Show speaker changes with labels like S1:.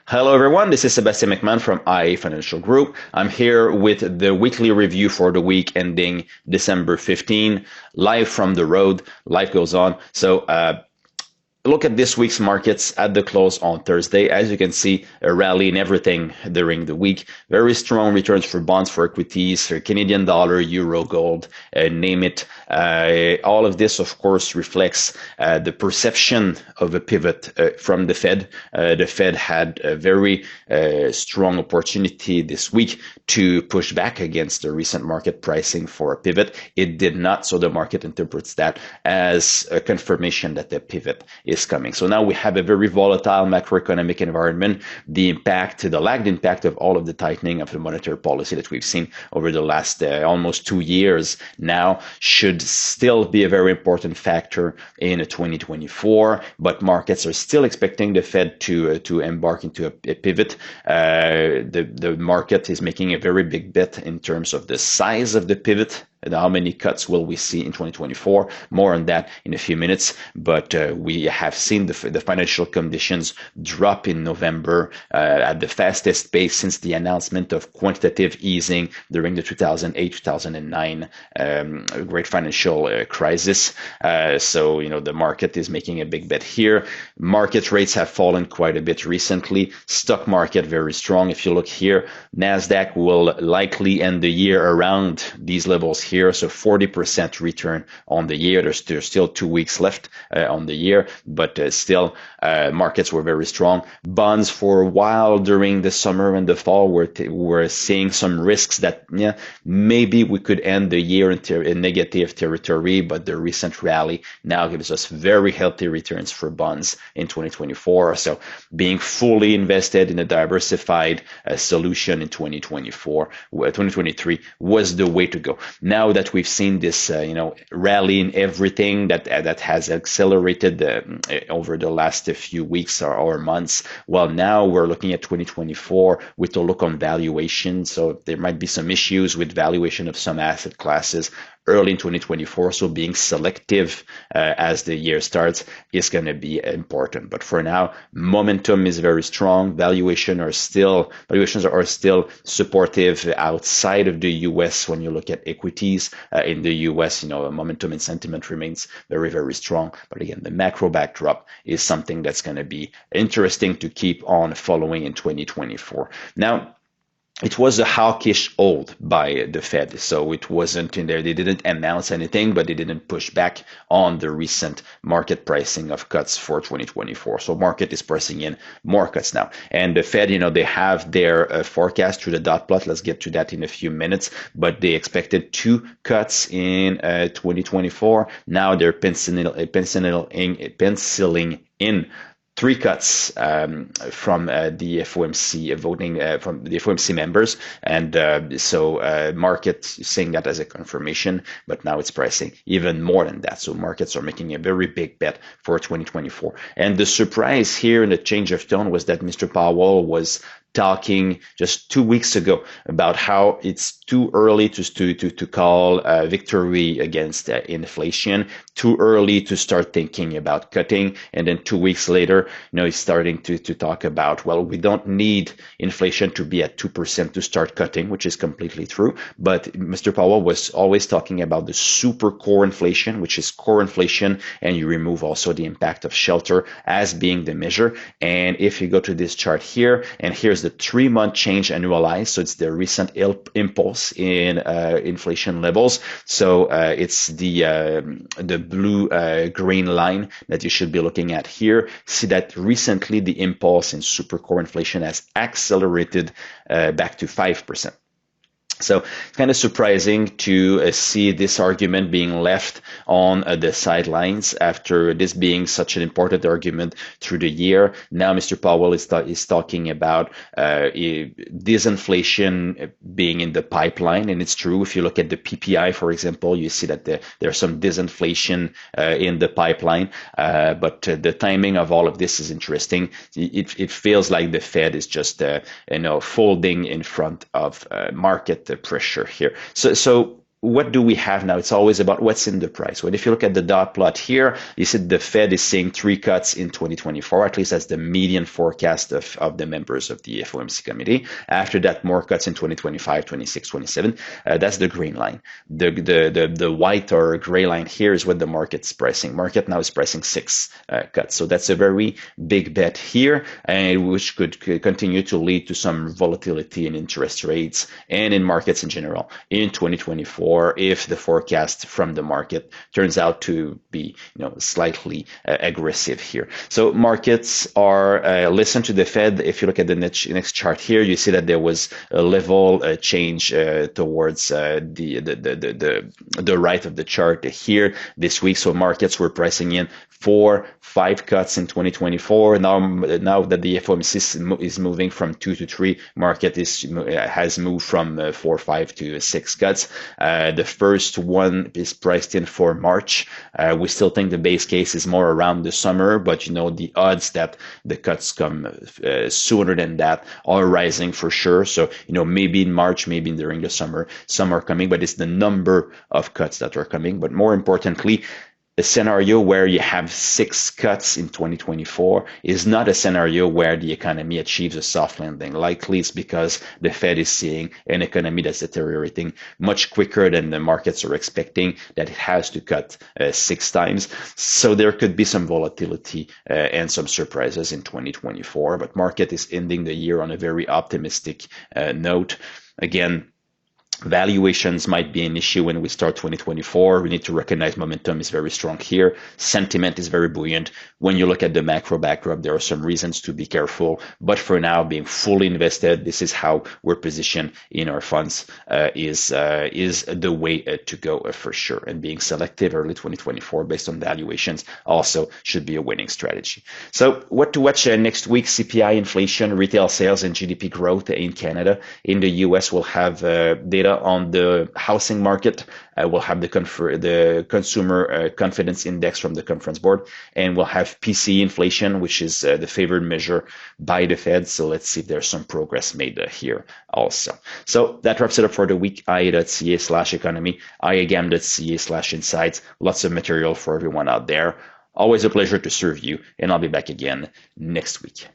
S1: Hello, everyone. This is Sebastian McMahon from IA Financial Group. I'm here with the weekly review for the week ending December 15, live from the road. Life goes on. Look at this week's markets at the close on Thursday. As you can see, a rally in everything during the week. Very strong returns for bonds, for equities, for Canadian dollar, euro, gold, name it. All of this, of course, reflects the perception of a pivot from the Fed. The Fed had a very strong opportunity this week to push back against the recent market pricing for a pivot. It did not, so the market interprets that as a confirmation that the pivot is coming. So now we have a very volatile macroeconomic environment. The lagged impact of all of the tightening of the monetary policy that we've seen over the last almost 2 years now should still be a very important factor in 2024, but markets are still expecting the Fed to embark into a pivot. The market is making a very big bet in terms of the size of the pivot. And how many cuts will we see in 2024? More on that in a few minutes. But we have seen the financial conditions drop in November at the fastest pace since the announcement of quantitative easing during the 2008-2009 great financial crisis. So, the market is making a big bet here. Market rates have fallen quite a bit recently. Stock market very strong. If you look here, NASDAQ will likely end the year around these levels here, so 40% return on the year. There's still 2 weeks left on the year, but still markets were very strong. Bonds for a while during the summer and the fall were seeing some risks that maybe we could end the year in negative territory, but the recent rally now gives us very healthy returns for bonds in 2024. So being fully invested in a diversified solution in 2023 was the way to go. Now that we've seen this, rally in everything that has accelerated over the last few weeks or months, well, now we're looking at 2024 with a look on valuation. So there might be some issues with valuation of some asset classes early in 2024. So being selective as the year starts is going to be important. But for now, momentum is very strong. Valuations are still supportive outside of the U.S. When you look at equities in the U.S., momentum and sentiment remains very, very strong. But again, the macro backdrop is something that's going to be interesting to keep on following in 2024. Now, it was a hawkish hold by the Fed, so it wasn't in there. They didn't announce anything, but they didn't push back on the recent market pricing of cuts for 2024. So market is pricing in more cuts now. And the Fed, they have their forecast through the dot plot. Let's get to that in a few minutes. But they expected 2 cuts in 2024. Now they're penciling in 3 cuts from the FOMC voting from the FOMC members, and so market saying that as a confirmation, but now it's pricing even more than that. So markets are making a very big bet for 2024. And the surprise here in the change of tone was that Mr. Powell was talking just 2 weeks ago about how it's too early to call victory against inflation, too early to start thinking about cutting. And then 2 weeks later, he's starting to talk about, well, we don't need inflation to be at 2% to start cutting, which is completely true. But Mr. Powell was always talking about the super core inflation, which is core inflation, and you remove also the impact of shelter as being the measure. And if you go to this chart here, and here's the 3-month change annualized, so it's the recent impulse in inflation levels. So it's the blue green line that you should be looking at here. See that recently the impulse in super core inflation has accelerated back to 5%. So it's kind of surprising to see this argument being left on the sidelines after this being such an important argument through the year. Now Mr. Powell is talking about disinflation being in the pipeline, and it's true. If you look at the PPI, for example, you see that there's some disinflation in the pipeline, but the timing of all of this is interesting. It feels like the Fed is just folding in front of market pressure here. So what do we have now? It's always about what's in the price. Well, if you look at the dot plot here, you see the Fed is seeing 3 cuts in 2024. At least that's the median forecast of the members of the FOMC committee. After that, more cuts in 2025, 26, 27. That's the green line. The white or gray line here is what the market's pricing. Market now is pricing 6 cuts. So that's a very big bet here, and which could continue to lead to some volatility in interest rates and in markets in general in 2024. Or if the forecast from the market turns out to be, slightly aggressive here. So markets are listen to the Fed. If you look at the next chart here, you see that there was a level change towards the right of the chart here this week. So markets were pricing in 4-5 cuts in 2024. Now that the FOMC is moving from 2 to 3, market has moved from 4, 5 to 6 cuts. The first one is priced in for March. We still think the base case is more around the summer, but the odds that the cuts come sooner than that are rising for sure. So maybe in March, maybe during the summer, some are coming, but it's the number of cuts that are coming. But more importantly, a scenario where you have 6 cuts in 2024 is not a scenario where the economy achieves a soft landing. Likely it's because the Fed is seeing an economy that's deteriorating much quicker than the markets are expecting, that it has to cut 6 times. So there could be some volatility and some surprises in 2024, but market is ending the year on a very optimistic note. Again, valuations might be an issue when we start 2024. We need to recognize momentum is very strong here. Sentiment is very buoyant. When you look at the macro backdrop, there are some reasons to be careful. But for now, being fully invested, this is how we're positioned in our funds, is the way to go for sure. And being selective early 2024 based on valuations also should be a winning strategy. So what to watch next week? CPI, inflation, retail sales, and GDP growth in Canada. In the US, we'll have data on the housing market. We'll have the consumer confidence index from the conference board, and we'll have PCE inflation, which is the favored measure by the Fed. So let's see if there's some progress made here also. So that wraps it up for the week. ia.ca/economy, iagam.ca/insights. Lots of material for everyone out there. Always a pleasure to serve you, and I'll be back again next week.